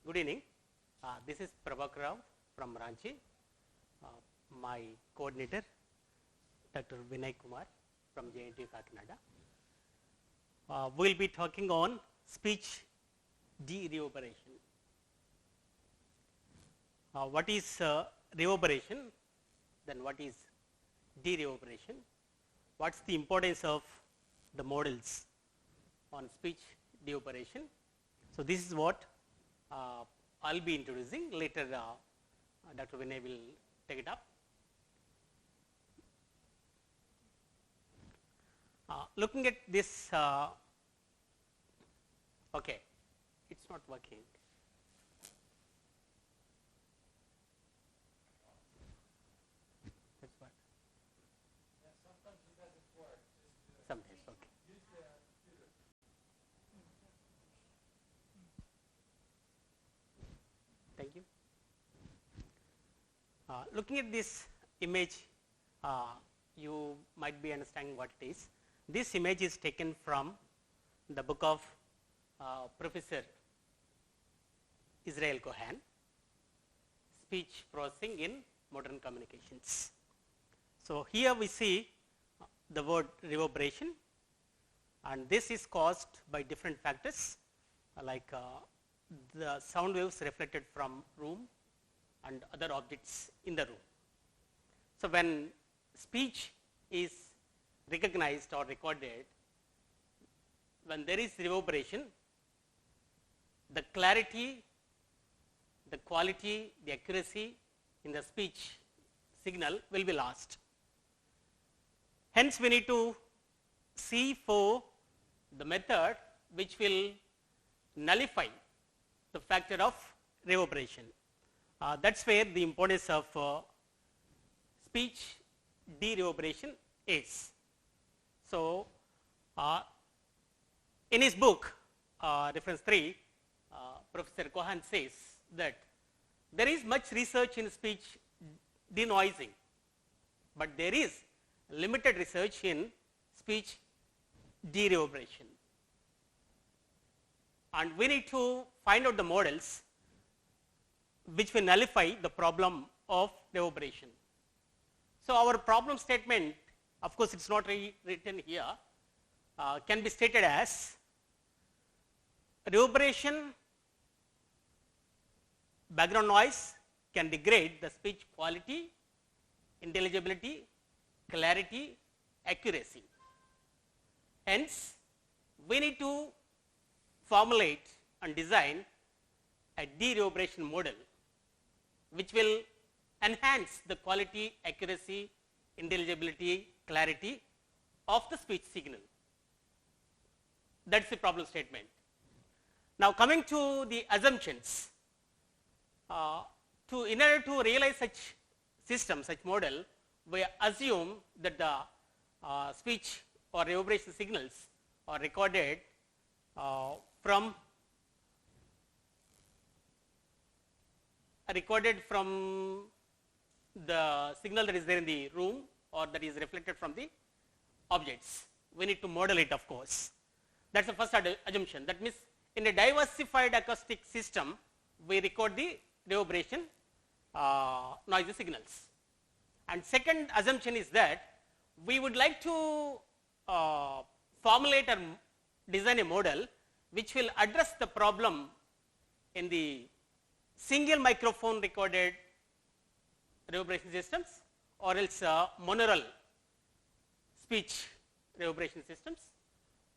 Good evening. This is Prabhakar Rao from Ranchi. My coordinator, Dr. Vinay Kumar from JNTU Kakinada. We will be talking on speech de-reverberation. What is reverberation? Then what is de-reverberation? What's the importance of the models on speech de-reverberation? So this is what I'll be introducing. Later Dr. Vinay will take it up. Looking at this, okay, it's not working. That's what. Yeah, sometimes it doesn't work. Sometimes, okay. Use the computer. Thank you. Looking at this image, you might be understanding what it is. This image is taken from the book of Professor Israel Cohen, Speech Processing in Modern Communications. So here we see the word reverberation, and this is caused by different factors like the sound waves reflected from room and other objects in the room. So when speech is recognized or recorded, when there is reverberation, the clarity, the quality, the accuracy in the speech signal will be lost. Hence, we need to see for the method which will nullify the factor of reverberation. That's where the importance of speech de-reverberation is. So, in his book, reference 3, Professor Cohen says that there is much research in speech denoising, but there is limited research in speech de-reverberation. And we need to find out the models which will nullify the problem of reverberation. So, our problem statement, of course, it is not written here, can be stated as reverberation, background noise can degrade the speech quality, intelligibility, clarity, accuracy. Hence, we need to formulate and design a de-reverberation model which will enhance the quality, accuracy, intelligibility, clarity of the speech signal. That is the problem statement. Now, coming to the assumptions, in order to realize such system, such model, we assume that the speech or reverberation signals are recorded from the signal that is there in the room or that is reflected from the objects. We need to model it, of course. That is the first assumption. That means, in a diversified acoustic system, we record the reverberation noisy signals. And second assumption is that we would like to formulate or design a model which will address the problem in the single microphone recorded reverberation systems or else monaural speech reverberation systems,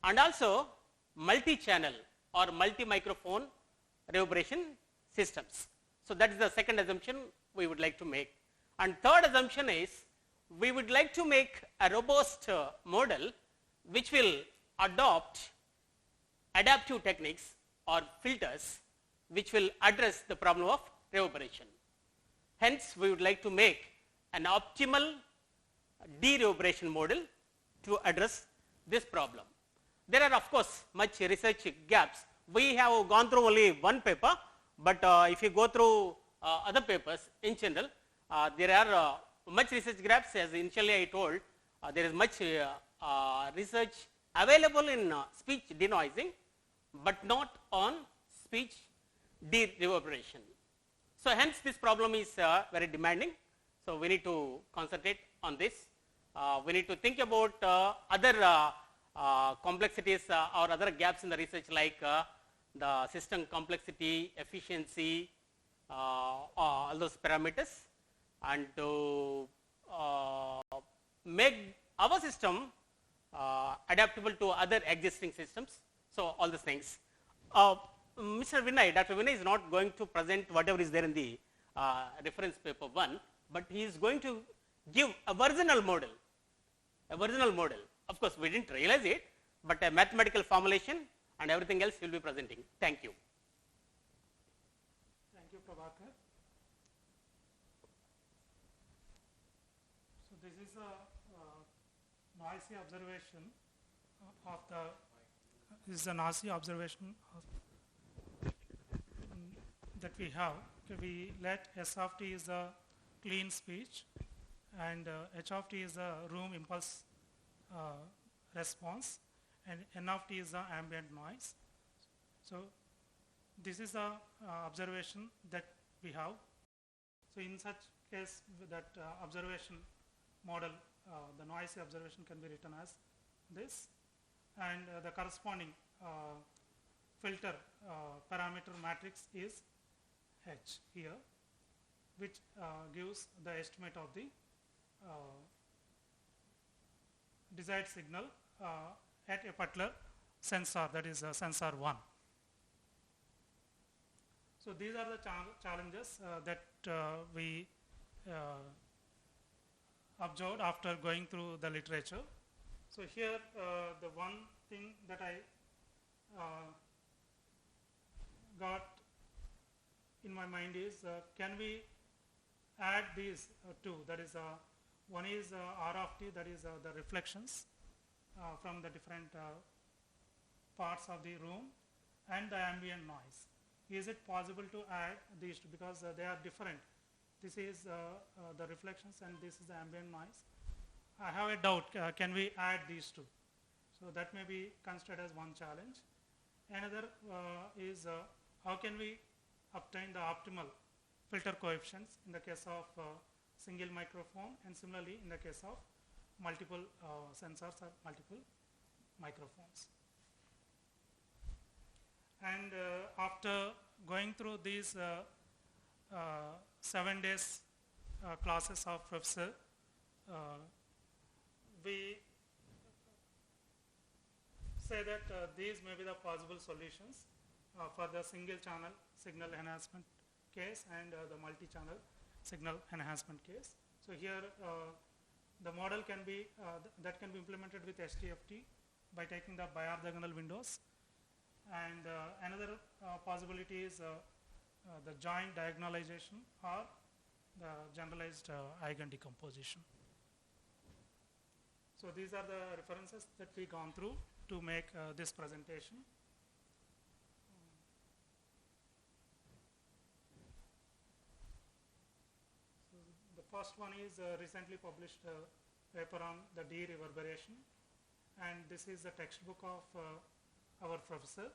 and also multi-channel or multi-microphone reverberation systems. So, that is the second assumption we would like to make. And third assumption is we would like to make a robust model which will adopt adaptive techniques or filters which will address the problem of reverberation. Hence, we would like to make an optimal de-reverberation model to address this problem. There are, of course, much research gaps. We have gone through only one paper, but if you go through other papers in general, there are much research gaps. As initially I told, there is much research available in speech denoising, but not on speech de-reverberation. So hence this problem is very demanding. So we need to concentrate on this. We need to think about other complexities or other gaps in the research, like the system complexity, efficiency, all those parameters, and to make our system adaptable to other existing systems. So all these things. Mr. Vinay, Dr. Vinay is not going to present whatever is there in the reference paper 1, but he is going to give a versional model. A versional model. Of course, we didn't realize it, but a mathematical formulation and everything else he will be presenting. Thank you. Thank you, Prabhakar. So this is a noisy observation of the. This is a noisy observation of, that we have. Okay, we let S of t is a clean speech, and H of t is a room impulse response, and N of t is the ambient noise. So this is the observation that we have. So in such case, that observation model, the noisy observation can be written as this, and the corresponding filter parameter matrix is H here, which gives the estimate of the desired signal at a particular sensor, that is sensor 1. So these are the challenges that we observed after going through the literature. So here the one thing that I got in my mind is, can we add these two, that is one is R of t, that is the reflections from the different parts of the room, and the ambient noise. Is it possible to add these two, because they are different? This is the reflections and this is the ambient noise. I have a doubt, can we add these two? So that may be considered as one challenge. Another is how can we obtain the optimal filter coefficients in the case of single microphone, and similarly in the case of multiple sensors or multiple microphones. And after going through these 7 days classes of professor, we say that these may be the possible solutions for the single channel signal enhancement case and the multi-channel signal enhancement case. So here the model can be that can be implemented with STFT by taking the biorthogonal windows, and another possibility is the joint diagonalization or the generalized eigen decomposition. So these are the references that we gone through to make this presentation. So the first one is recently published paper on the de-reverberation, and this is the textbook of our professor,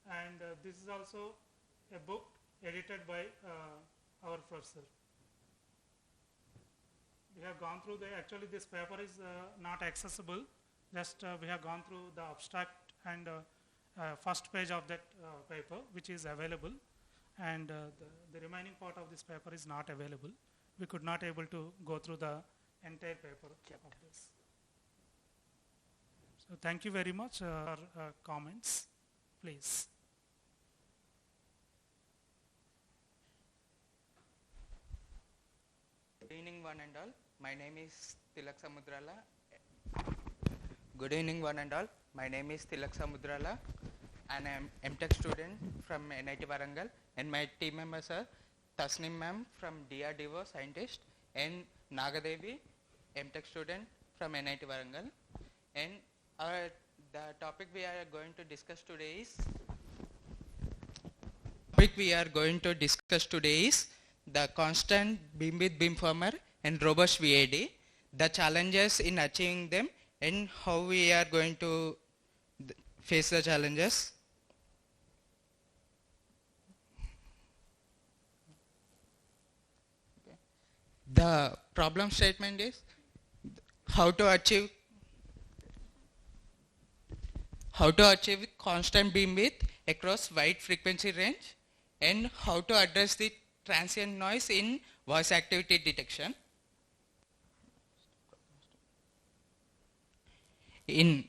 and this is also a book edited by our professor. We have gone through actually this paper is not accessible, just we have gone through the abstract and first page of that paper, which is available, and the remaining part of this paper is not available. We could not able to go through the entire paper of this. So thank you very much. Comments, please. Good evening, one and all. My name is Tilak Samudrala. Good evening, one and all. My name is Tilak Samudrala, and I am MTech student from NIT Warangal, and my team members are Tasnim ma'am from DRDO scientist, and Nagadevi, MTech student from NIT Warangal. And the topic we are going to discuss today is the constant beam with beamformer and robust VAD, the challenges in achieving them, and how we are going to face the challenges. The problem statement is how to achieve constant beam width across wide frequency range, and how to address the transient noise in voice activity detection. In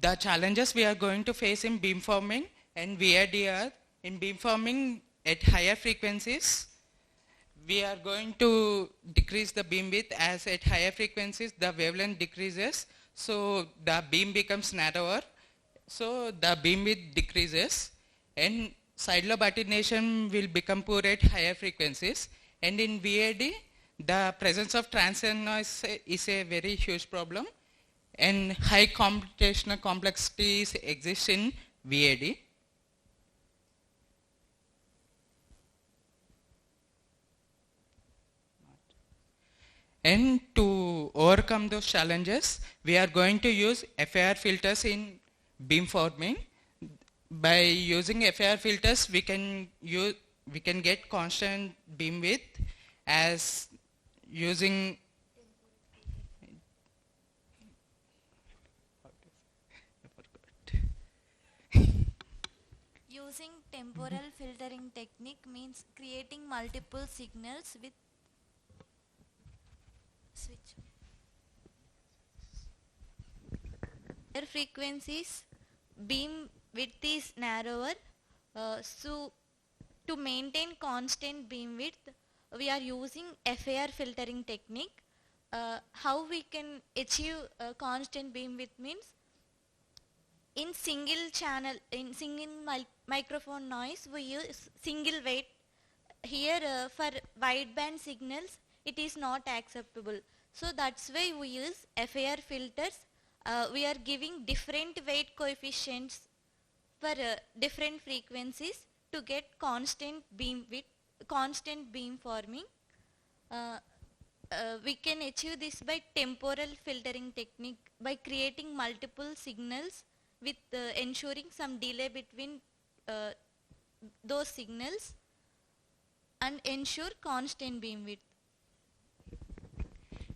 the challenges we are going to face in beamforming and VRDR, in beamforming at higher frequencies, we are going to decrease the beam width as at higher frequencies the wavelength decreases, so the beam becomes narrower, so the beam width decreases, and side lobe attenuation will become poor at higher frequencies. And in VAD, the presence of transient noise is a very huge problem, and high computational complexities exist in VAD. And to overcome those challenges, we are going to use FAR filters in beamforming. By using FAR filters, we can get constant beam width as using Using temporal filtering technique means creating multiple signals with switch. Their frequencies, beam width is narrower, so to maintain constant beam width, we are using FAR filtering technique. How we can achieve constant beam width means in single channel, in single microphone noise, we use single weight. Here for wideband signals, it is not acceptable. So that's why we use FAR filters. We are giving different weight coefficients for different frequencies to get constant beam width, constant beam forming. We can achieve this by temporal filtering technique by creating multiple signals with ensuring some delay between those signals and ensure constant beam width.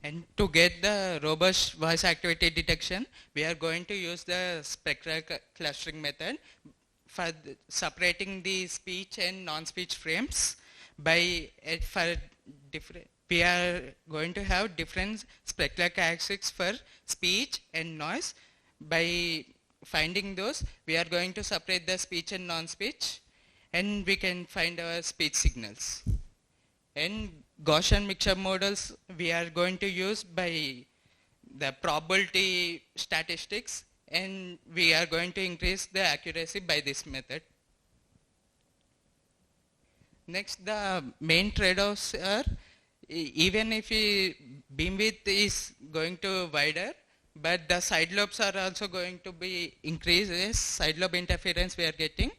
And to get the robust voice activity detection, we are going to use the spectral clustering method for separating the speech and non-speech frames. We are going to have different spectral characteristics for speech and noise. By finding those, we are going to separate the speech and non-speech, and we can find our speech signals. And Gaussian mixture models we are going to use by the probability statistics, and we are going to increase the accuracy by this method. Next, the main trade-offs are even if beam width is going to wider, but the side lobes are also going to be increased as side lobe interference we are getting.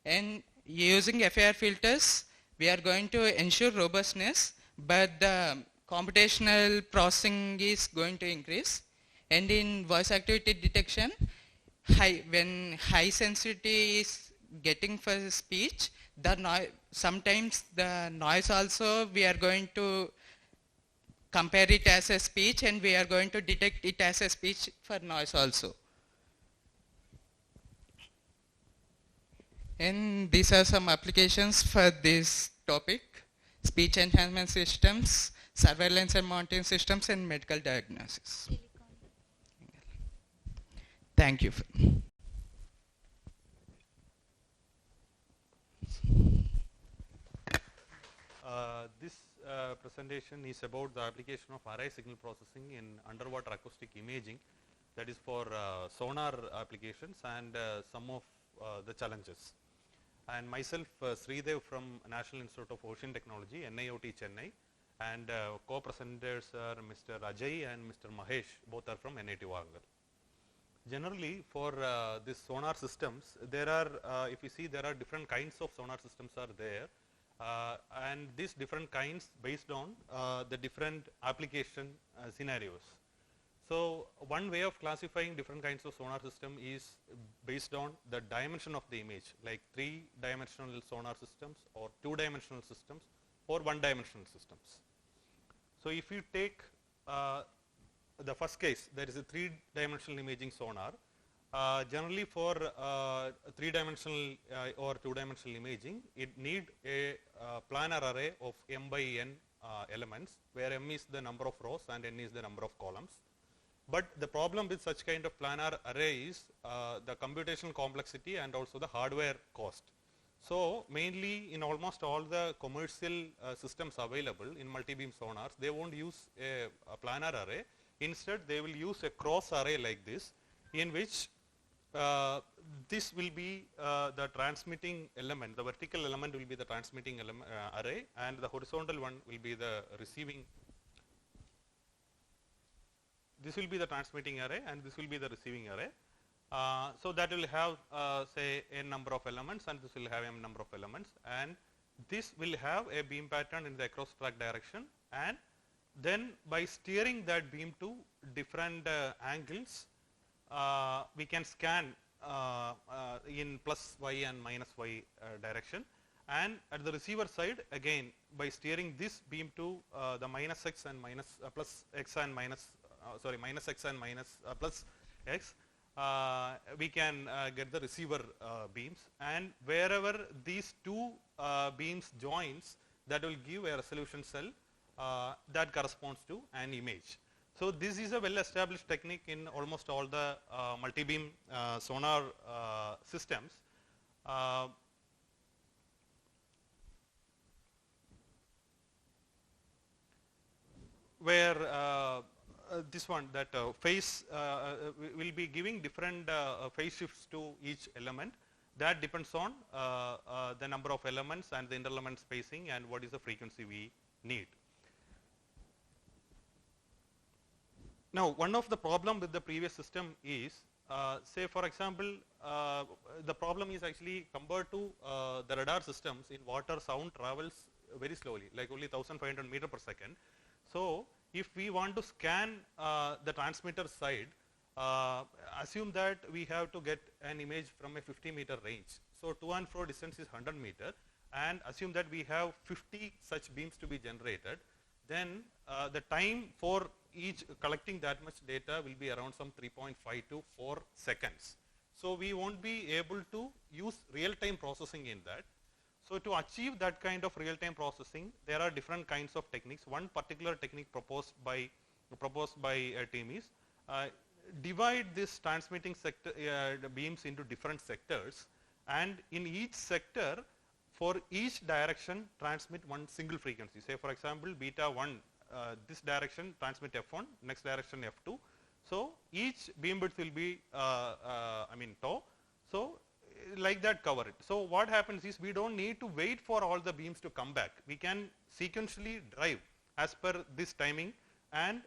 And using FAR filters, we are going to ensure robustness, but the computational processing is going to increase. And in voice activity detection, when high sensitivity is getting for speech, sometimes the noise also we are going to compare it as a speech, and we are going to detect it as a speech for noise also. And these are some applications for this topic: speech enhancement systems, surveillance and monitoring systems, and medical diagnosis. Thank you. This presentation is about the application of array signal processing in underwater acoustic imaging, that is for sonar applications, and some of the challenges. And myself, Sridev from National Institute of Ocean Technology, NIOT Chennai, and co-presenters are Mr. Ajay and Mr. Mahesh, both are from NIT Warangal. Generally, for these sonar systems, there are, if you see, there are different kinds of sonar systems are there. And these different kinds based on the different application scenarios. So one way of classifying different kinds of sonar system is based on the dimension of the image, like 3-dimensional sonar systems or 2-dimensional systems or 1-dimensional systems. So if you take the first case, that is a 3-dimensional imaging sonar. Generally for 3-dimensional or 2-dimensional imaging, it need a planar array of m by n elements, where m is the number of rows and n is the number of columns. But the problem with such kind of planar array is the computational complexity and also the hardware cost. So mainly in almost all the commercial systems available in multi-beam sonars, they won't use a planar array. Instead, they will use a cross array like this, in which this will be the transmitting element, the vertical element will be the transmitting array, and the horizontal one will be the receiving. This will be the transmitting array and this will be the receiving array. So that will have say n number of elements and this will have m number of elements, and this will have a beam pattern in the across track direction, and then by steering that beam to different angles, we can scan in plus y and minus y direction, and at the receiver side again by steering this beam to the minus x and minus plus x and minus minus x and minus plus x, we can get the receiver beams, and wherever these two beams joins, that will give a resolution cell that corresponds to an image. So this is a well established technique in almost all the multi-beam sonar systems. Where this one, that phase will be giving different phase shifts to each element. That depends on the number of elements and the inter-element spacing and what is the frequency we need. Now, one of the problem with the previous system is, say for example, the problem is actually compared to the radar systems. In water, sound travels very slowly, like only 1500 meter per second. So if we want to scan the transmitter side, assume that we have to get an image from a 50 meter range. So to and fro distance is 100 meter, and assume that we have 50 such beams to be generated, then the time for each collecting that much data will be around some 3.5 to 4 seconds. So we won't be able to use real-time processing in that. So to achieve that kind of real-time processing, there are different kinds of techniques. One particular technique proposed by a team is divide this transmitting sector beams into different sectors, and in each sector, for each direction, transmit one single frequency. Say for example, beta 1, this direction transmit F1, next direction F2. So each beam width will be tau. So like that cover it. So what happens is, we don't need to wait for all the beams to come back. We can sequentially drive as per this timing, and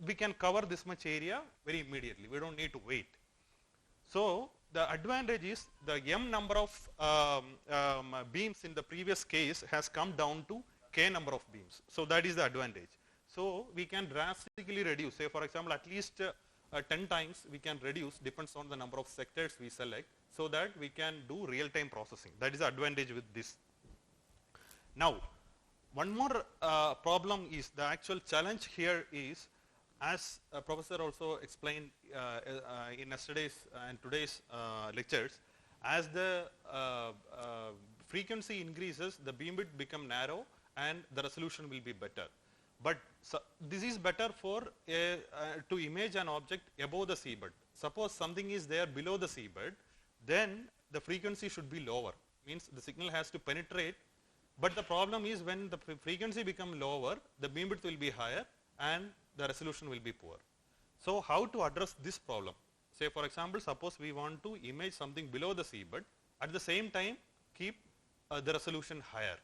we can cover this much area very immediately. We don't need to wait. So the advantage is the m number of beams in the previous case has come down to k number of beams. So that is the advantage. So we can drastically reduce, say for example, at least 10 times we can reduce, depends on the number of sectors we select, so that we can do real-time processing. That is the advantage with this. Now, one more problem is, the actual challenge here is, as professor also explained in yesterday's and today's lectures, as the frequency increases, the beam width become narrow and the resolution will be better. But this is better for to image an object above the seabed. Suppose something is there below the seabed, then the frequency should be lower, means the signal has to penetrate. But the problem is, when the frequency become lower, the beam width will be higher and the resolution will be poor. So how to address this problem? Say for example, suppose we want to image something below the seabed, at the same time keep the resolution higher.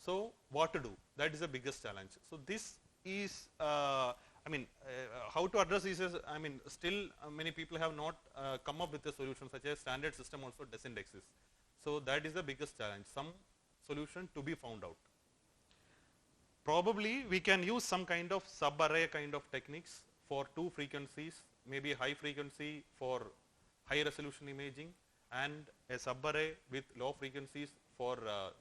So what to do? That is the biggest challenge. So this is, how to address this is, still many people have not come up with a solution, such as standard system also doesn't exist. So that is the biggest challenge, some solution to be found out. Probably we can use some kind of sub-array kind of techniques for two frequencies, maybe high frequency for high resolution imaging, and a sub-array with low frequencies for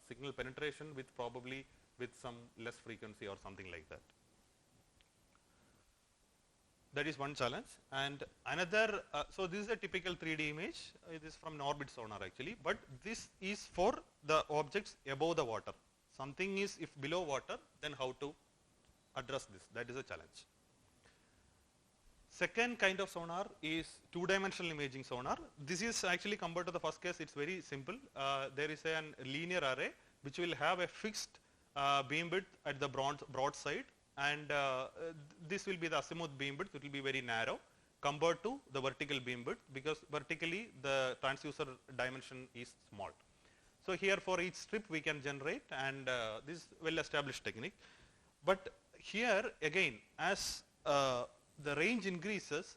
signal penetration, with probably with some less frequency or something like that. That is one challenge. And another, so this is a typical 3D image. It is from an orbit sonar actually, but this is for the objects above the water. Something is if below water, then how to address this? That is a challenge. Second kind of sonar is two-dimensional imaging sonar. This is actually compared to the first case, it's very simple. There is a linear array which will have a fixed beam width at the broad side, and this will be the azimuth beam width. It will be very narrow compared to the vertical beam width, because vertically the transducer dimension is small. So here for each strip we can generate, and this is well established technique. But here again, as the range increases,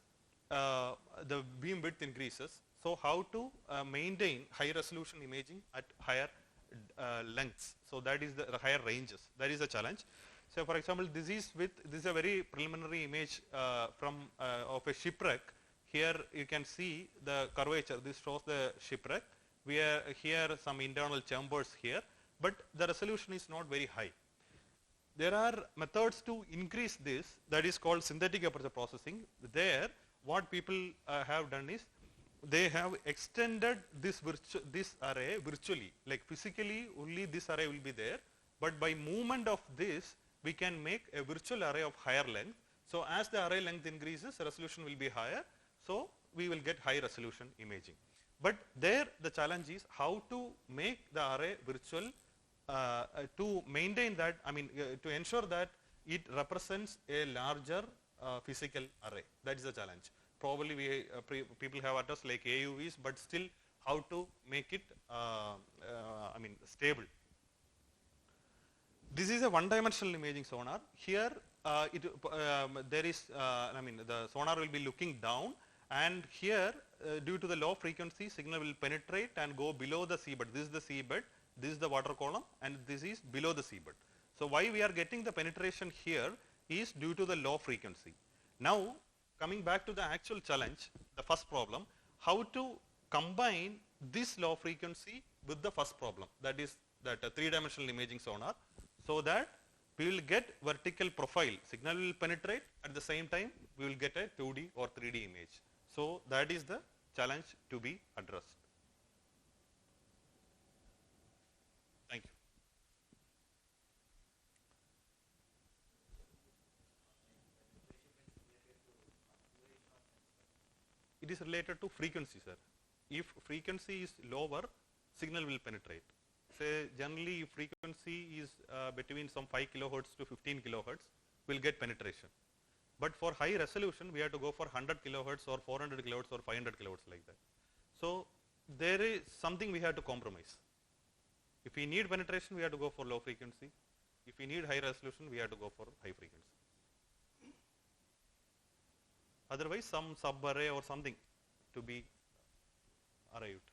the beam width increases. So how to maintain high resolution imaging at higher lengths? So that is the higher ranges. That is a challenge. So for example, this is a very preliminary image from of a shipwreck. Here you can see the curvature. This shows the shipwreck. We are here some internal chambers here, but the resolution is not very high. There are methods to increase this, that is called synthetic aperture processing. There what people have done is they have extended this array virtually, like physically only this array will be there, but by movement of this we can make a virtual array of higher length. So as the array length increases, the resolution will be higher, so we will get high resolution imaging. But there the challenge is how to make the array virtual to maintain that, to ensure that it represents a larger physical array. That is the challenge. Probably people have addressed like AUVs, but still how to make it stable. This is a one-dimensional imaging sonar. Here there is, the sonar will be looking down, and here due to the low frequency, signal will penetrate and go below the seabed. This is the seabed, this is the water column, and this is below the seabed. So why we are getting the penetration here is due to the low frequency. Now coming back to the actual challenge, the first problem, how to combine this low frequency with the first problem, that is that three-dimensional imaging sonar, so that we will get vertical profile, signal will penetrate, at the same time we will get a 2D or 3D image. So that is the challenge to be addressed. Thank you. It is related to frequency, sir. If frequency is lower, signal will penetrate. Say generally if frequency is between some 5 kilohertz to 15 kilohertz, we will get penetration. But for high resolution, we have to go for 100 kilohertz or 400 kilohertz or 500 kilohertz like that. So there is something we have to compromise. If we need penetration, we have to go for low frequency. If we need high resolution, we have to go for high frequency. Otherwise, some sub-array or something to be arrived.